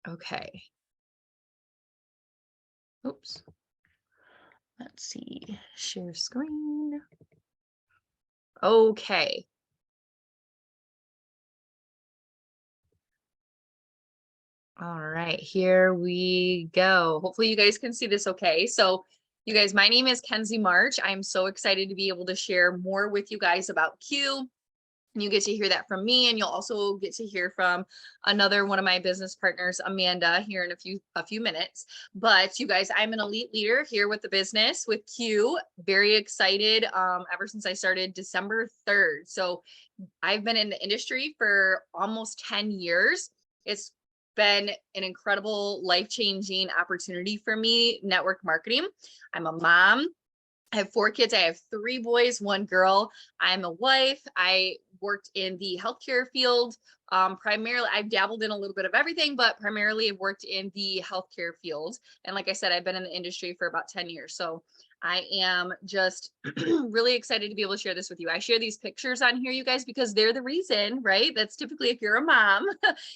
Okay. Oops. Let's see. Share screen. Okay. All right, here we go. Hopefully you guys can see this okay. So you guys, my name is Kenzie March. I'm so excited to be able to share more with you guys about Q. You get to hear that from me, and you'll also get to hear from another one of my business partners, Amanda, here in a few minutes. But you guys, I'm an elite leader here with the business with Q. Very excited ever since I started December 3rd. So I've been in the industry for almost 10 years. It's been an incredible life-changing opportunity for me, network marketing. I'm a mom. I have 4 kids. I have 3 boys, 1 girl. I'm a wife. I worked in the healthcare field. Primarily, I've dabbled in a little bit of everything, but primarily I've worked in the healthcare field. And like I said, I've been in the industry for about 10 years. So I am just really excited to be able to share this with you. I share these pictures on here, you guys, because they're the reason, right? That's typically if you're a mom.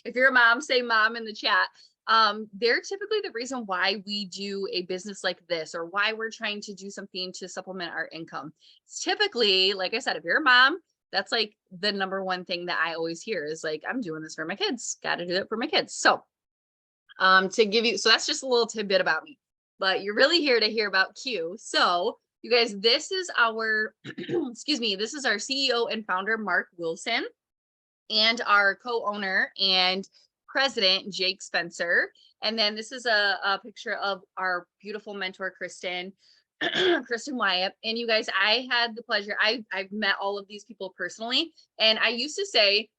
If you're a mom, say mom in the chat. They're typically the reason why we do a business like this, or why we're trying to do something to supplement our income. It's typically, like I said, if you're a mom, that's like the number one thing that I always hear is like, I'm doing this for my kids, got to do it for my kids. So to give you, so that's just a little tidbit about me, but you're really here to hear about Q. So you guys, this is our excuse me, this is our CEO and founder, Mark Wilson, and our co-owner and president, Jake Spencer. And then this is a picture of our beautiful mentor, Kristen, Kristen Wyatt. And you guys, I had the pleasure, I've met all of these people personally. And I used to say,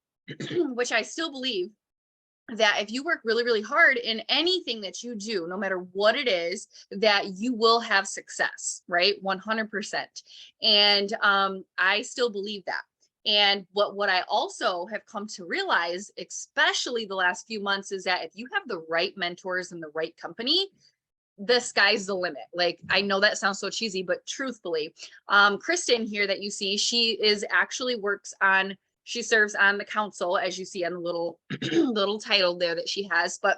which I still believe, that if you work really, really hard in anything that you do, no matter what it is, that you will have success, right? 100%. And I still believe that. And what I also have come to realize, especially the last few months, is that if you have the right mentors and the right company, the sky's the limit. Like, I know that sounds so cheesy, but truthfully, Kristen here that you see, she serves on the council, as you see on the little little title there that she has, but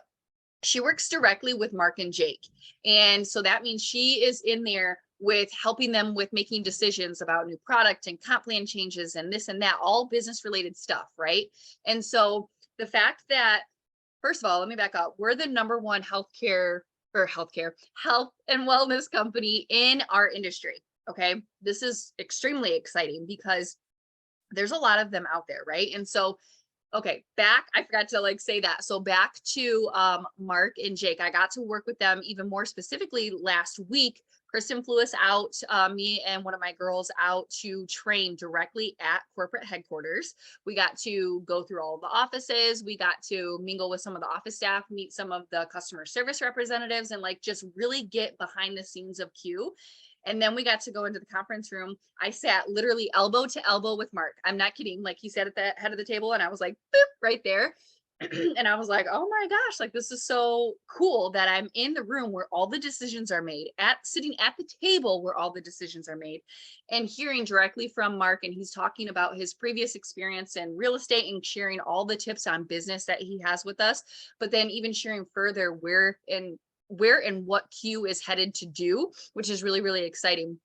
she works directly with Mark and Jake. And so that means she is in there with helping them with making decisions about new product and comp plan changes and this and that, all business related stuff, right? And so the fact that, first of all, let me back up. We're the number one health and wellness company in our industry. Okay. This is extremely exciting because there's a lot of them out there, right? And so, okay, I forgot to like say that. So back to Mark and Jake, I got to work with them even more specifically last week. Kristen flew us out, me and one of my girls out to train directly at corporate headquarters. We got to go through all the offices. We got to mingle with some of the office staff, meet some of the customer service representatives, and like just really get behind the scenes of Q. And then we got to go into the conference room. I sat literally elbow to elbow with Mark. I'm not kidding. Like, he sat at the head of the table and I was like, boop, right there. And I was like, oh my gosh, like this is so cool that I'm in the room where all the decisions are made, sitting at the table where all the decisions are made, and hearing directly from Mark. And he's talking about his previous experience in real estate and sharing all the tips on business that he has with us, but then even sharing further where and what Q is headed to do, which is really, really exciting.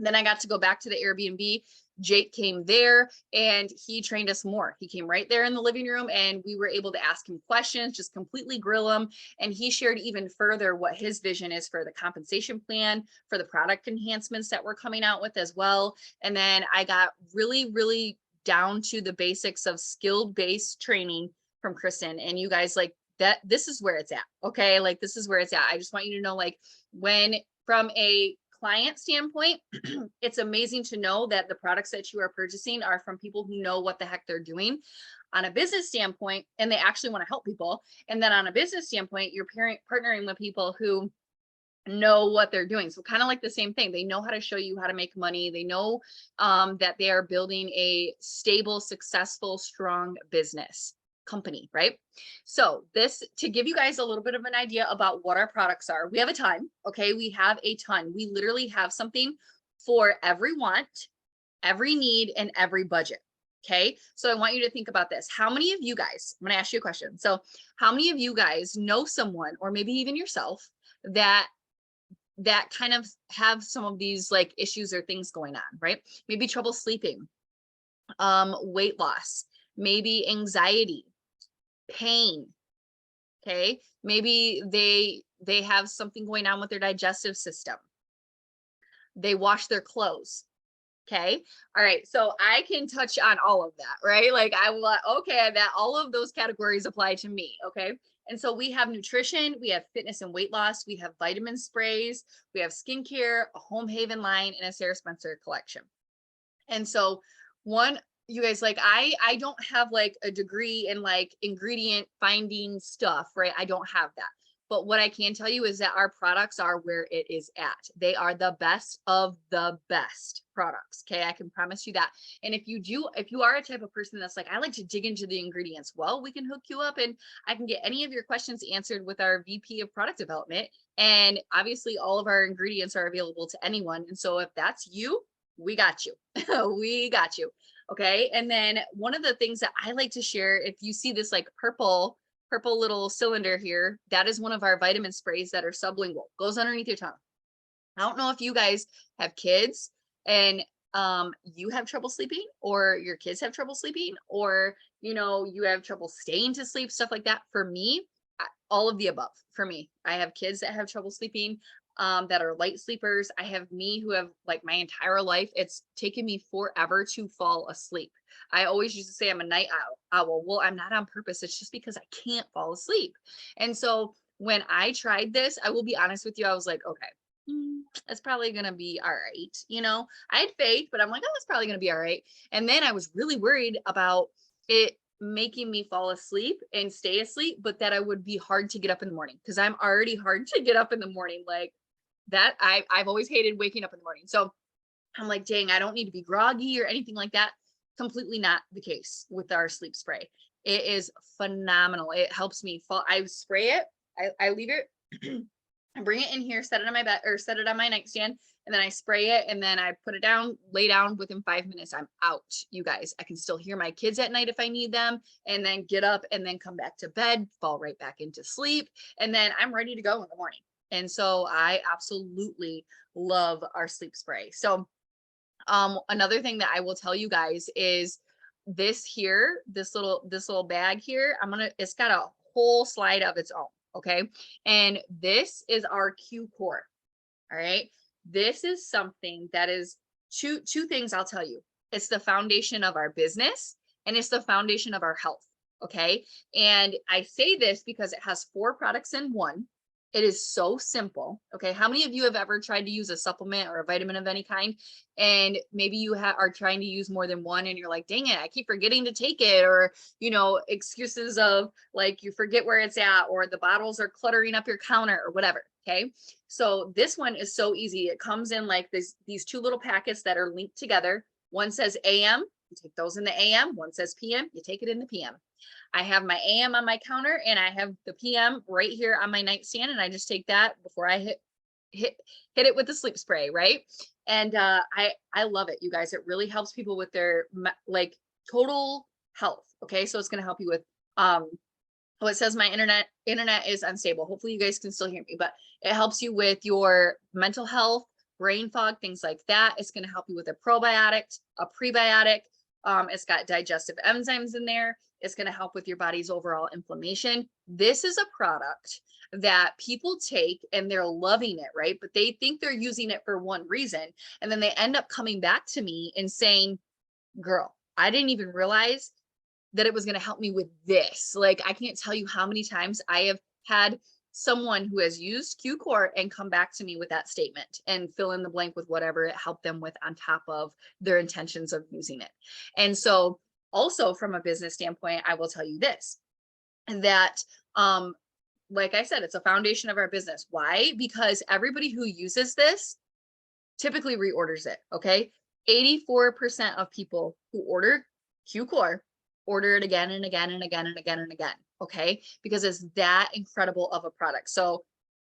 Then I got to go back to the Airbnb. Jake came there and he trained us more. He came right there in the living room and we were able to ask him questions, just completely grill him. And he shared even further what his vision is for the compensation plan, for the product enhancements that we're coming out with as well. And then I got really, really down to the basics of skill-based training from Kristen. And you guys, like, that this is where it's at. Okay. Like, this is where it's at. I just want you to know, like, when from a client standpoint, it's amazing to know that the products that you are purchasing are from people who know what the heck they're doing on a business standpoint, and they actually want to help people. And then on a business standpoint, you're partnering with people who know what they're doing. So kind of like the same thing. They know how to show you how to make money. They know that they are building a stable, successful, strong business company, right? So this, to give you guys a little bit of an idea about what our products are, we have a ton. Okay. We have a ton. We literally have something for every want, every need, and every budget. Okay. So I want you to think about this. How many of you guys, I'm going to ask you a question. So how many of you guys know someone, or maybe even yourself, that kind of have some of these like issues or things going on, right? Maybe trouble sleeping, weight loss, maybe anxiety, pain. Okay. Maybe they have something going on with their digestive system. They wash their clothes. Okay. All right. So I can touch on all of that, right? Like I will, okay, that all of those categories apply to me. Okay. And so we have nutrition, we have fitness and weight loss, we have vitamin sprays, we have skincare, a Home Haven line, and a Sarah Spencer collection. And so one, you guys, like I don't have like a degree in like ingredient finding stuff, right? I don't have that. But what I can tell you is that our products are where it is at. They are the best of the best products. Okay. I can promise you that. And if you are a type of person that's like, I like to dig into the ingredients, well, we can hook you up and I can get any of your questions answered with our VP of product development. And obviously all of our ingredients are available to anyone. And so if that's you, we got you. We got you. Okay. And then one of the things that I like to share, if you see this like purple little cylinder here, that is one of our vitamin sprays that are sublingual, goes underneath your tongue. I don't know if you guys have kids and you have trouble sleeping, or your kids have trouble sleeping, or you have trouble staying to sleep, stuff like that. For me, all of the above. For me, I have kids that have trouble sleeping, that are light sleepers. I have me who have, like, my entire life, it's taken me forever to fall asleep. I always used to say I'm a night owl. Well, I'm not on purpose. It's just because I can't fall asleep. And so when I tried this, I will be honest with you, I was like, okay, it's probably going to be all right. I had faith, but I'm like, oh, it's probably going to be all right. And then I was really worried about it making me fall asleep and stay asleep, but that I would be hard to get up in the morning, because I'm already hard to get up in the morning. Like that, I've always hated waking up in the morning. So I'm like, dang, I don't need to be groggy or anything like that. Completely not the case with our sleep spray. It is phenomenal. It helps me fall. I spray it. I leave it. I bring it in here, set it on my bed, or set it on my nightstand, and then I spray it, and then I put it down, lay down. Within 5 minutes, I'm out, you guys. I can still hear my kids at night if I need them, and then get up and then come back to bed, fall right back into sleep, and then I'm ready to go in the morning. And so I absolutely love our sleep spray. So another thing that I will tell you guys is this here, this little bag here, it's got a whole slide of its own. Okay. And this is our Q core. All right. This is something that is two things I'll tell you. It's the foundation of our business, and it's the foundation of our health. Okay. And I say this because it has 4 products in one. It is so simple. Okay. How many of you have ever tried to use a supplement or a vitamin of any kind, and maybe you are trying to use more than one, and you're like, dang it, I keep forgetting to take it, or, excuses of like, you forget where it's at, or the bottles are cluttering up your counter or whatever. Okay. So this one is so easy. It comes in like these 2 little packets that are linked together. One says AM, you take those in the AM. One says PM, you take it in the PM. I have my AM on my counter, and I have the PM right here on my nightstand, and I just take that before I hit it with the sleep spray, right? And I love it, you guys. It really helps people with their like total health. Okay, so it's going to help you with it says my internet is unstable. Hopefully you guys can still hear me, but it helps you with your mental health, brain fog, things like that. It's going to help you with a probiotic, a prebiotic. It's got digestive enzymes in there. It's going to help with your body's overall inflammation. This is a product that people take and they're loving it, right? But they think they're using it for one reason. And then they end up coming back to me and saying, girl, I didn't even realize that it was going to help me with this. Like, I can't tell you how many times I have had someone who has used Q Core and come back to me with that statement and fill in the blank with whatever it helped them with on top of their intentions of using it. And so also from a business standpoint, I will tell you this, that, like I said, it's a foundation of our business. Why? Because everybody who uses this typically reorders it. Okay. 84% of people who order Q Core order it again and again and again and again and again. Okay. Because it's that incredible of a product. So,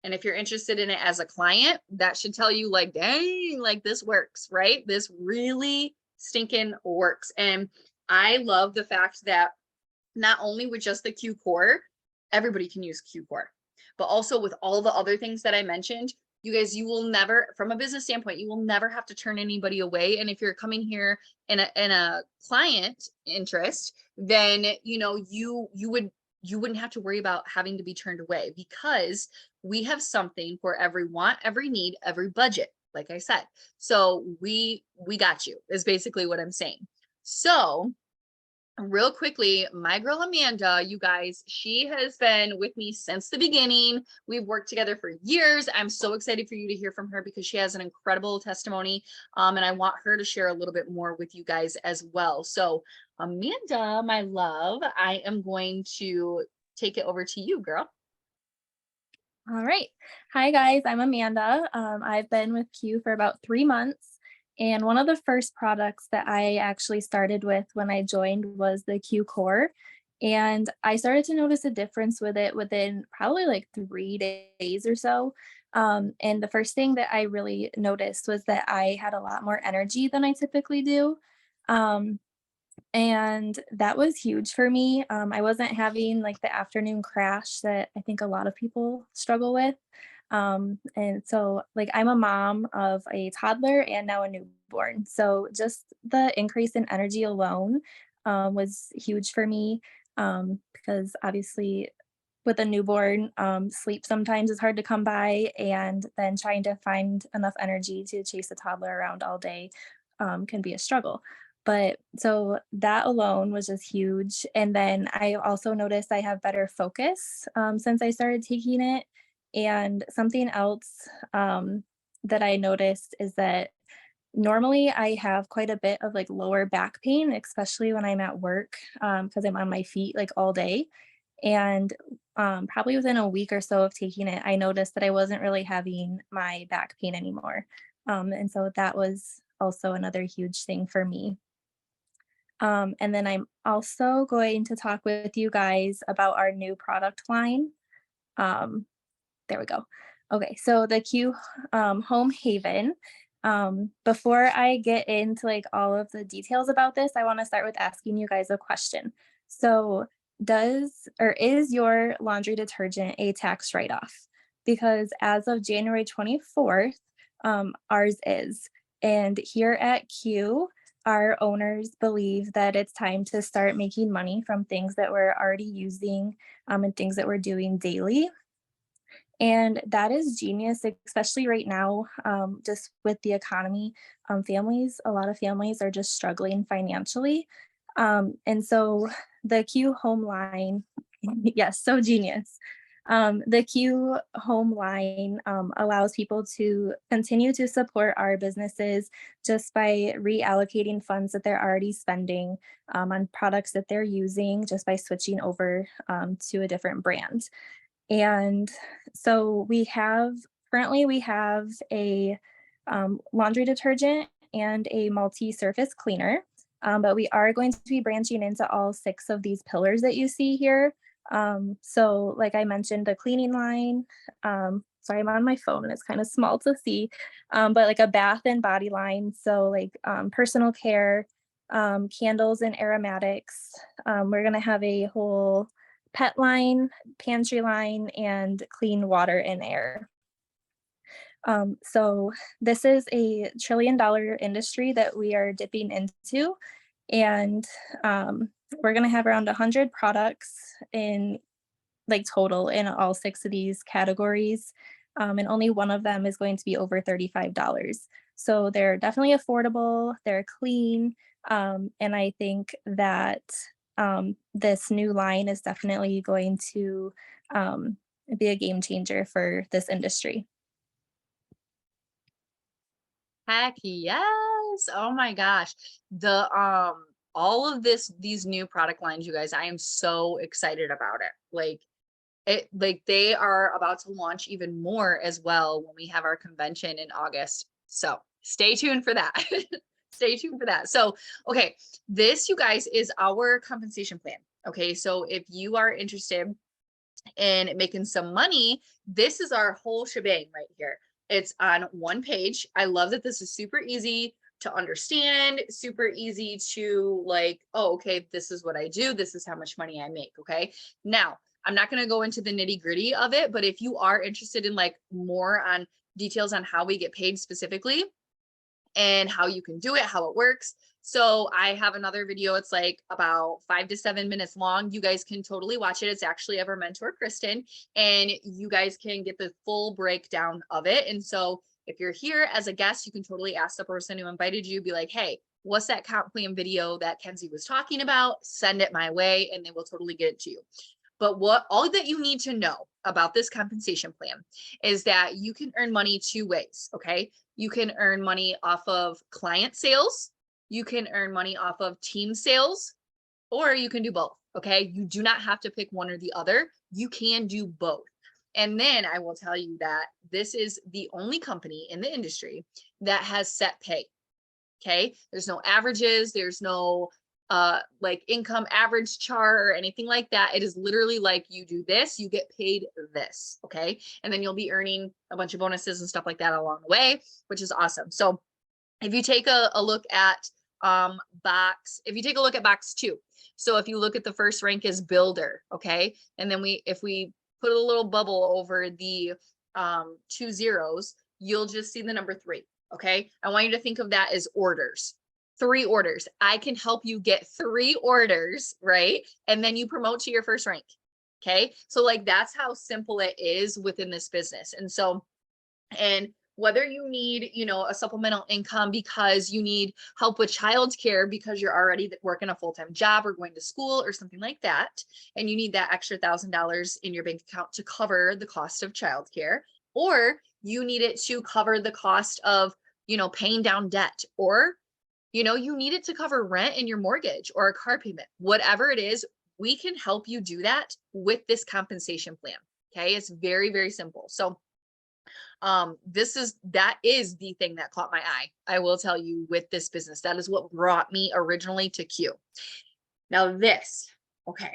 and if you're interested in it as a client, that should tell you like, dang, like this works, right? This really stinking works. And I love the fact that not only with just the Q core, everybody can use Q core, but also with all the other things that I mentioned, you guys, you will never, from a business standpoint, you will never have to turn anybody away. And if you're coming here in a client interest, then you wouldn't have to worry about having to be turned away, because we have something for every want, every need, every budget, like I said. So we got you, is basically what I'm saying. So real quickly, my girl Amanda, you guys, she has been with me since the beginning. We've worked together for years. I'm so excited for you to hear from her because she has an incredible testimony. And I want her to share a little bit more with you guys as well. So Amanda, my love, I am going to take it over to you, girl. All right. Hi, guys. I'm Amanda. I've been with Q for about 3 months. And one of the first products that I actually started with when I joined was the Q Core. And I started to notice a difference with it within probably like 3 days or so. And the first thing that I really noticed was that I had a lot more energy than I typically do. Um, and that was huge for me. I wasn't having like the afternoon crash that I think a lot of people struggle with. And so, like, I'm a mom of a toddler and now a newborn. So, just the increase in energy alone was huge for me because obviously, with a newborn, sleep sometimes is hard to come by, and then trying to find enough energy to chase a toddler around all day can be a struggle. But so that alone was just huge. And then I also noticed I have better focus since I started taking it. And something else that I noticed is that normally I have quite a bit of like lower back pain, especially when I'm at work because I'm on my feet like all day. And probably within a week or so of taking it, I noticed that I wasn't really having my back pain anymore. And so that was also another huge thing for me. And then I'm also going to talk with you guys about our new product line. Um, there we go. Okay, so the Q Home Haven. Before I get into like all of the details about this, I want to start with asking you guys a question. So, does or is your laundry detergent a tax write-off? Because as of January 24th, ours is. And here at Q, our owners believe that it's time to start making money from things that we're already using and things that we're doing daily. And that is genius, especially right now, just with the economy. A lot of families are just struggling financially. And so the Q Home line, yes, so genius. The Q Home line allows people to continue to support our businesses just by reallocating funds that they're already spending on products that they're using, just by switching over to a different brand. And so we have a laundry detergent and a multi-surface cleaner, but we are going to be branching into all 6 of these pillars that you see here. So like I mentioned, the cleaning line, sorry, I'm on my phone and it's kind of small to see, but like a bath and body line. So like personal care, candles and aromatics. We're gonna have a whole pet line, pantry line, and clean water and air. So this is a $1 trillion industry that we are dipping into, and we're going to have around 100 products in like total in all 6 of these categories, and only one of them is going to be over $35. So they're definitely affordable, they're clean, and I think that this new line is definitely going to be a game changer for this industry. Heck yes. Oh my gosh. The all of these new product lines, you guys, I am so excited about it. Like they are about to launch even more as well when we have our convention in August. So stay tuned for that. Stay tuned for that. So, okay, this, you guys, is our compensation plan. Okay, so if you are interested in making some money, this is our whole shebang right here. It's on one page. I love that this is super easy. to understand, super easy to like, oh, okay, this is what I do. This is how much money I make. Okay. Now, I'm not going to go into the nitty gritty of it, but if you are interested in like more on details on how we get paid specifically and how you can do it, how it works. So I have another video. It's like about 5 to 7 minutes long. You guys can totally watch it. It's actually of our mentor, Kristen, and you guys can get the full breakdown of it. And so if you're here as a guest, you can totally ask the person who invited you, be like, hey, what's that comp plan video that Kenzie was talking about? Send it my way and they will totally get it to you. But what all that you need to know about this compensation plan is that you can earn money 2 ways. Okay. You can earn money off of client sales. You can earn money off of team sales, or you can do both. Okay. You do not have to pick one or the other. You can do both. And then I will tell you that this is the only company in the industry that has set pay. Okay. There's no averages. There's no like income average chart or anything like that. It is literally like you do this, you get paid this. Okay. And then you'll be earning a bunch of bonuses and stuff like that along the way, which is awesome. So if you take a look at if you take a look at box 2. So if you look at the first rank is builder. Okay. And then if we put a little bubble over the 2 zeros, you'll just see the number 3. Okay. I want you to think of that as orders. 3 orders. I can help you get 3 orders, right? And then you promote to your first rank. Okay. So like, that's how simple it is within this business. And so, and whether you need, a supplemental income because you need help with childcare because you're already working a full-time job or going to school or something like that, and you need that extra $1,000 in your bank account to cover the cost of childcare, or you need it to cover the cost of, paying down debt, or you need it to cover rent and your mortgage or a car payment, whatever it is, we can help you do that with this compensation plan. Okay. It's very, very simple. So that is the thing that caught my eye. I will tell you, with this business, that is what brought me originally to Q. Now this, okay.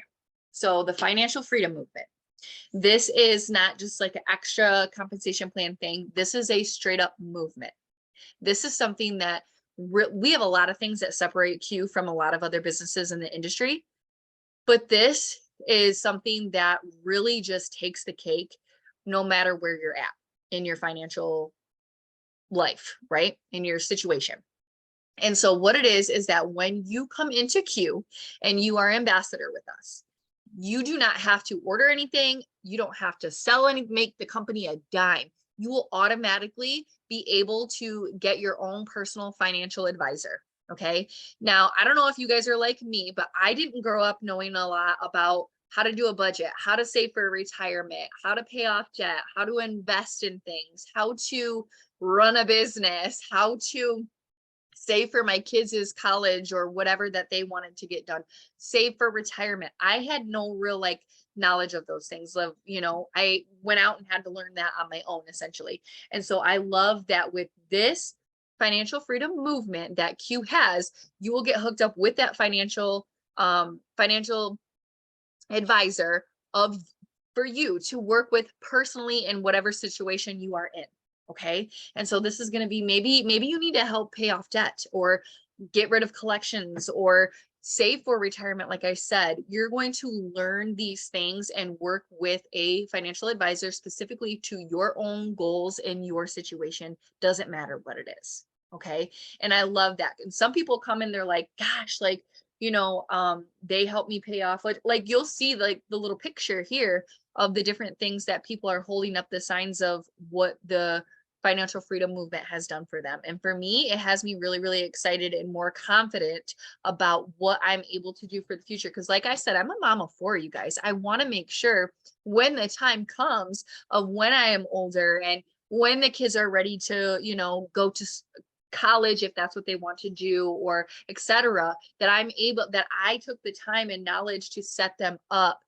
So the financial freedom movement, this is not just like an extra compensation plan thing. This is a straight up movement. This is something that we have a lot of things that separate Q from a lot of other businesses in the industry, but this is something that really just takes the cake no matter where you're at in your financial life, right? In your situation. And so what it is that when you come into Q and you are ambassador with us, you do not have to order anything. You don't have to sell any, make the company a dime. You will automatically be able to get your own personal financial advisor. Okay. Now, I don't know if you guys are like me, but I didn't grow up knowing a lot about how to do a budget, how to save for retirement, how to pay off debt, how to invest in things, how to run a business, how to save for my kids' college or whatever that they wanted to get done, save for retirement. I had no real like knowledge of those things. I went out and had to learn that on my own essentially. And so I love that with this financial freedom movement that Q has, you will get hooked up with that financial advisor for you to work with personally in whatever situation you are in. Okay. And so this is going to be maybe you need to help pay off debt or get rid of collections or save for retirement. Like I said, you're going to learn these things and work with a financial advisor specifically to your own goals in your situation. Doesn't matter what it is. Okay. And I love that. And some people come in, they're like, gosh, like, they help me pay off. Like you'll see like the little picture here of the different things that people are holding up the signs of what the financial freedom movement has done for them. And for me, it has me really, really excited and more confident about what I'm able to do for the future. Cause like I said, I'm a mom of 4, you guys. I want to make sure when the time comes of when I am older and when the kids are ready to, go to college, if that's what they want to do, or etc., that I took the time and knowledge to set them up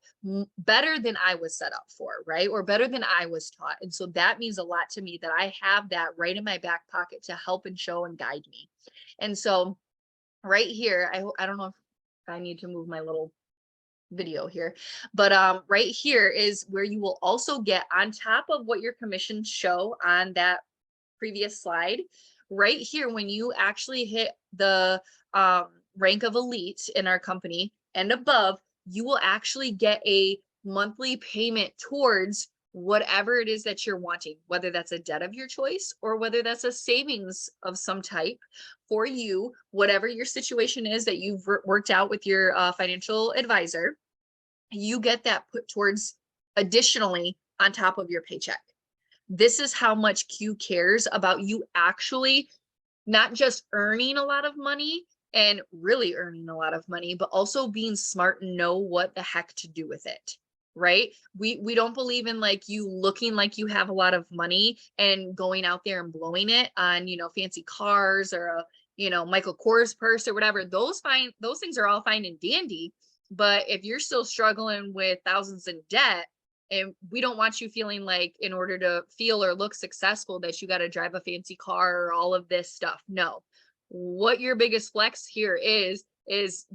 better than I was set up for, right? Or better than I was taught. And so that means a lot to me that I have that right in my back pocket to help and show and guide me. And so right here, I don't know if I need to move my little video here, but right here is where you will also get, on top of what your commissions show on that previous slide. right here, when you actually hit the rank of elite in our company and above, you will actually get a monthly payment towards whatever it is that you're wanting, whether that's a debt of your choice or whether that's a savings of some type for you, whatever your situation is that you've worked out with your financial advisor, you get that put towards additionally on top of your paycheck. This is how much Q cares about you actually not just earning a lot of money and really earning a lot of money, but also being smart and know what the heck to do with it. Right? We don't believe in like you looking like you have a lot of money and going out there and blowing it on, fancy cars or a, Michael Kors purse or whatever. Those things are all fine and dandy. But if you're still struggling with thousands in debt, and we don't want you feeling like in order to feel or look successful that you got to drive a fancy car or all of this stuff. No. What your biggest flex here is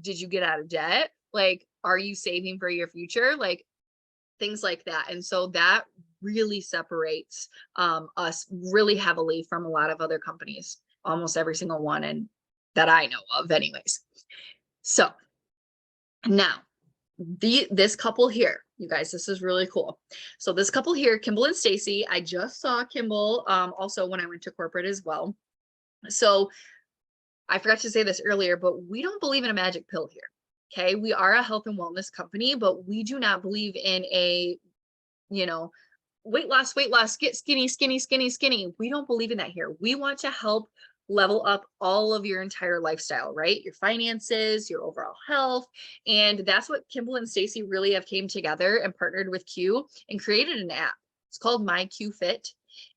did you get out of debt? Like, are you saving for your future? Like things like that. And so that really separates us really heavily from a lot of other companies, almost every single one, and that I know of anyways. So now this couple here, you guys, this is really cool. So this couple here, Kimball and Stacy, I just saw Kimball also when I went to corporate as well. So I forgot to say this earlier, but we don't believe in a magic pill here. Okay. We are a health and wellness company, but we do not believe in a, weight loss, get skinny, skinny, skinny, skinny. We don't believe in that here. We want to help level up all of your entire lifestyle, right? Your finances, your overall health. And that's what Kimball and Stacy really have came together and partnered with Q and created an app. It's called My Q Fit.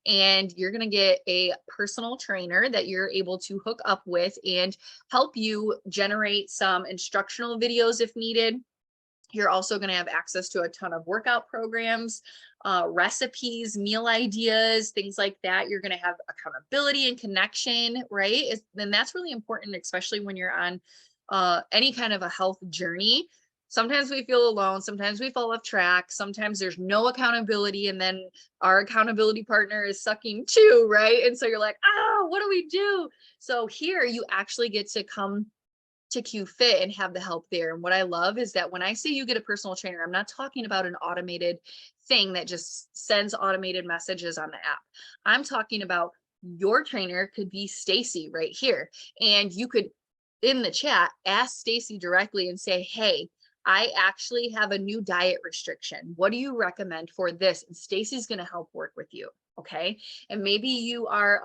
And you're going to get a personal trainer that you're able to hook up with and help you generate some instructional videos if needed. You're also going to have access to a ton of workout programs, recipes, meal ideas, things like that. You're going to have accountability and connection, right? And that's really important, especially when you're on any kind of a health journey. Sometimes we feel alone. Sometimes we fall off track. Sometimes there's no accountability. And then our accountability partner is sucking too, right? And so you're like, what do we do? So here you actually get to come to Q Fit and have the help there. And what I love is that when I say you get a personal trainer, I'm not talking about an automated thing that just sends automated messages on the app. I'm talking about your trainer could be Stacy right here. And you could, in the chat, ask Stacy directly and say, hey, I actually have a new diet restriction. What do you recommend for this? And Stacy's going to help work with you. Okay. And maybe you are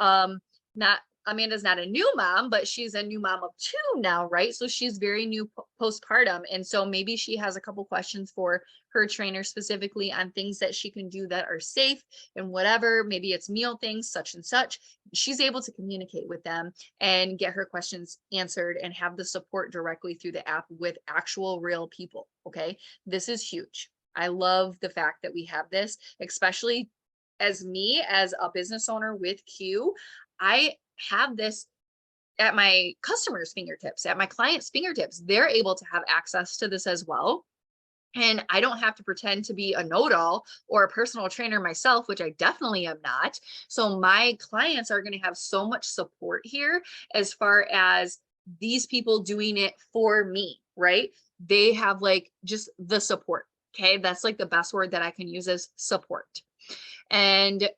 not, Amanda's not a new mom, but she's a new mom of 2 now, right? So she's very new postpartum. And so maybe she has a couple questions for her trainer specifically on things that she can do that are safe and whatever. Maybe it's meal things, such and such. She's able to communicate with them and get her questions answered and have the support directly through the app with actual real people. Okay. This is huge. I love the fact that we have this, especially as me, as a business owner with Q. I have this at my customers' fingertips, at my clients' fingertips. They're able to have access to this as well. And I don't have to pretend to be a know-it-all or a personal trainer myself, which I definitely am not. So my clients are going to have so much support here as far as these people doing it for me, right? They have like just the support. Okay. That's like the best word that I can use is support. And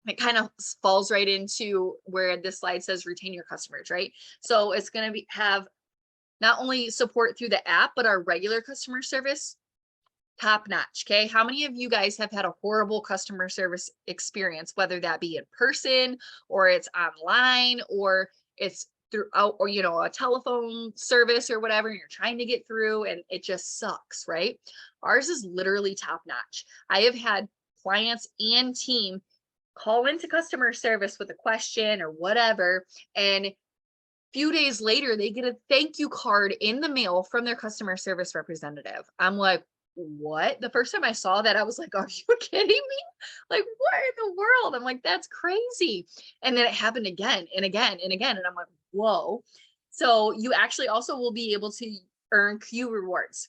it kind of falls right into where this slide says retain your customers, right? So it's going to have not only support through the app, but our regular customer service, top notch. Okay. How many of you guys have had a horrible customer service experience, whether that be in person or it's online or it's throughout, or, a telephone service or whatever, and you're trying to get through and it just sucks, right? Ours is literally top notch. I have had clients and team call into customer service with a question or whatever, and few days later they get a thank you card in the mail from their customer service representative. I'm like, what? The first time I saw that, I was like, are you kidding me? Like, what in the world? I'm like, that's crazy. And then it happened again and again and again. And I'm like, whoa. So you actually also will be able to earn Q rewards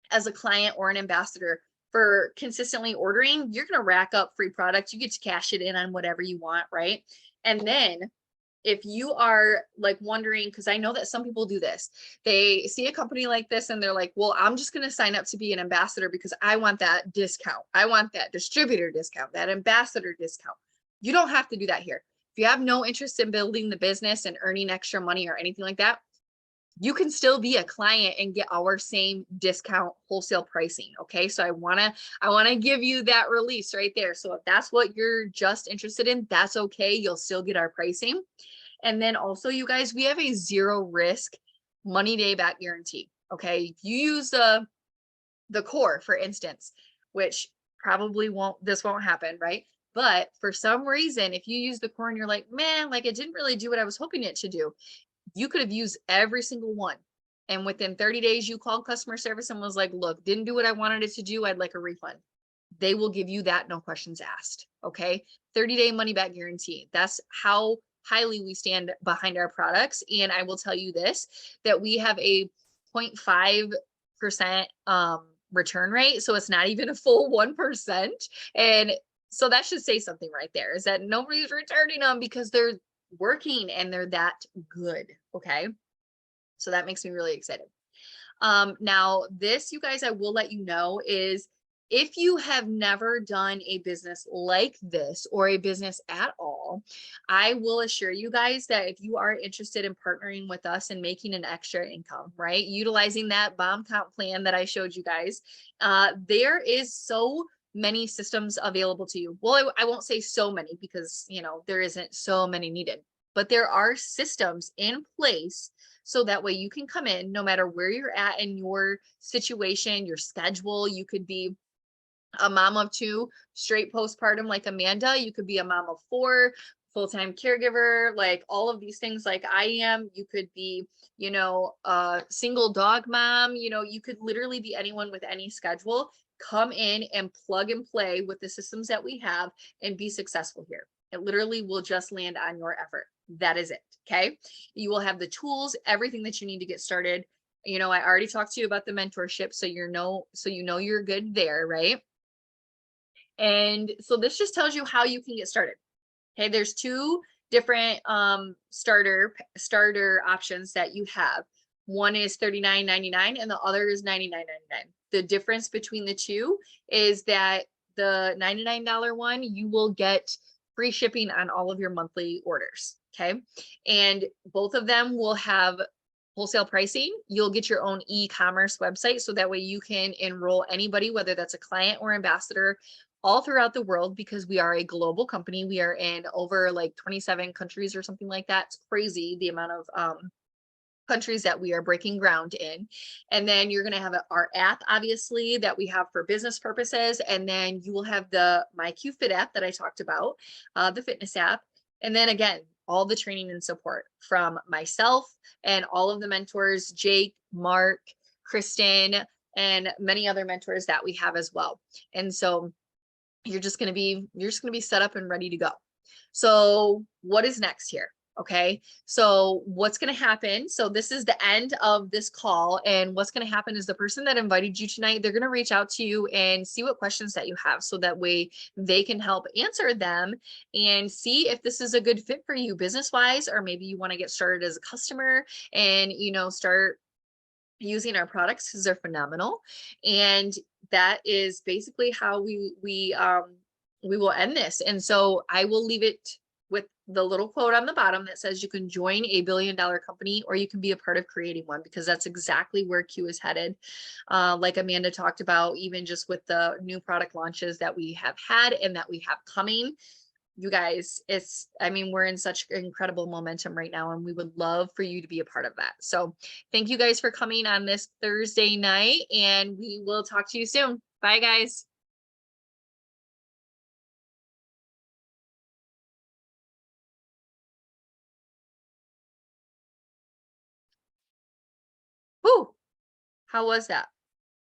as a client or an ambassador for consistently ordering. You're going to rack up free products. You get to cash it in on whatever you want, right? And then if you are like wondering, because I know that some people do this, they see a company like this and they're like, well, I'm just going to sign up to be an ambassador because I want that discount. I want that distributor discount, that ambassador discount. You don't have to do that here. If you have no interest in building the business and earning extra money or anything like that, you can still be a client and get our same discount wholesale pricing. Okay. So I want to give you that release right there. So if that's what you're just interested in, that's okay. You'll still get our pricing. And then also, you guys, we have a 0 risk money day back guarantee. Okay. If you use the core, for instance, which probably this won't happen, right? But for some reason, if you use the core and you're like, man, like it didn't really do what I was hoping it to do, you could have used every single one. And within 30 days, you called customer service and was like, look, didn't do what I wanted it to do. I'd like a refund. They will give you that, no questions asked. Okay. 30-day money back guarantee. That's how highly we stand behind our products. And I will tell you this, that we have a 0.5% return rate. So it's not even a full 1%. And so that should say something right there, is that nobody's returning them because they're working and they're that good. Okay. So that makes me really excited. Now this, you guys, I will let you know, is if you have never done a business like this or a business at all, I will assure you guys that if you are interested in partnering with us and making an extra income, right? Utilizing that bomb count plan that I showed you guys, there is so many systems available to you. Well, I won't say so many because, you know, there isn't so many needed, but there are systems in place so that way you can come in no matter where you're at in your situation, your schedule. You could be a mom of 2 straight postpartum like Amanda. You could be a mom of 4, full-time caregiver, like all of these things like I am. You could be, you know, a single dog mom. You know, you could literally be anyone with any schedule. Come in and plug and play with the systems that we have and be successful here. It literally will just land on your effort. That is it. Okay. You will have the tools, everything that you need to get started. You know, I already talked to you about the mentorship. So you know you're good there, right? And so this just tells you how you can get started. Okay, there's 2 different starter options that you have. One is $39.99 and the other is $99.99. The difference between the 2 is that the $99 one, you will get free shipping on all of your monthly orders. Okay, and both of them will have wholesale pricing. You'll get your own e-commerce website, so that way you can enroll anybody, whether that's a client or ambassador, all throughout the world, because we are a global company. We are in over like 27 countries or something like that. It's crazy the amount of countries that we are breaking ground in. And then you're going to have our app, obviously, that we have for business purposes. And then you will have the MyQFit app that I talked about, the fitness app. And then again, all the training and support from myself and all of the mentors, Jake, Mark, Kristen, and many other mentors that we have as well. And so you're just going to be set up and ready to go. So what is next here? Okay. So what's going to happen? So this is the end of this call. And what's going to happen is the person that invited you tonight, they're going to reach out to you and see what questions that you have. So that way they can help answer them and see if this is a good fit for you business wise, or maybe you want to get started as a customer and, you know, start using our products because they're phenomenal. And that is basically how we will end this. And so I will leave it with the little quote on the bottom that says you can join a billion-dollar company or you can be a part of creating one, because that's exactly where Q is headed. Like Amanda talked about, even just with the new product launches that we have had and that we have coming, you guys, I mean, we're in such incredible momentum right now, and we would love for you to be a part of that. So thank you guys for coming on this Thursday night, and we will talk to you soon. Bye, guys. Woo! How was that?